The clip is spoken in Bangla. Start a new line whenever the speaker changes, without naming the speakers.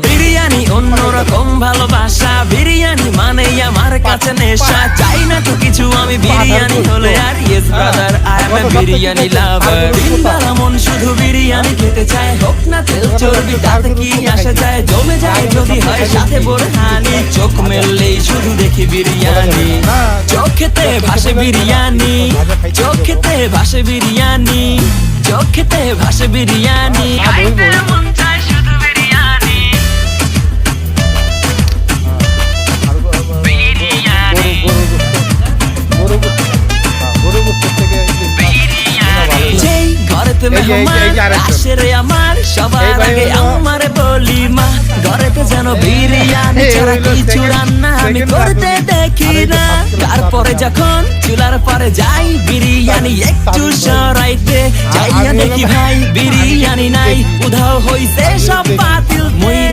বিরিয়ানি অন্যরকম ভালোবাসা, বিরিয়ানি মানে আমার কাছে নেশা। চাই না তো কিছু আমি বিরিয়ানি হলে আর, yes brother I M A biryani লাভার। দিনবেলা মন শুধু বিরিয়ানি খেতে চায়, হোক না তেল চর্বি তাতে কি আসে যায়। জমে যায় যদি হয় সাথে বোরহানি, চোখ মেললেই শুধু দেখি বিরিয়ানি। চোখেতে ভাসে বিরিয়ানি, চোখেতে ভাসে বিরিয়ানি, চোখেতে ভাসে বিরিয়ানি। মন চায় শুধু বিরিয়ানি, বিরিয়ানি, যেই ঘরেতে মেহমান আসে রে আমার, সবার আগে আমারে বলি মা। ঘরেতে যেন বিরিয়ানি ছাড়া কিছু রান্না আমি করতে দেখি না। তারপরে যখন চুলার পরে যাই বিরিয়ানি একটু সরাইতে, যাইয়া দেখি ভাই বিরিয়ানি নাই, উধাও হইছে সব পাতিল।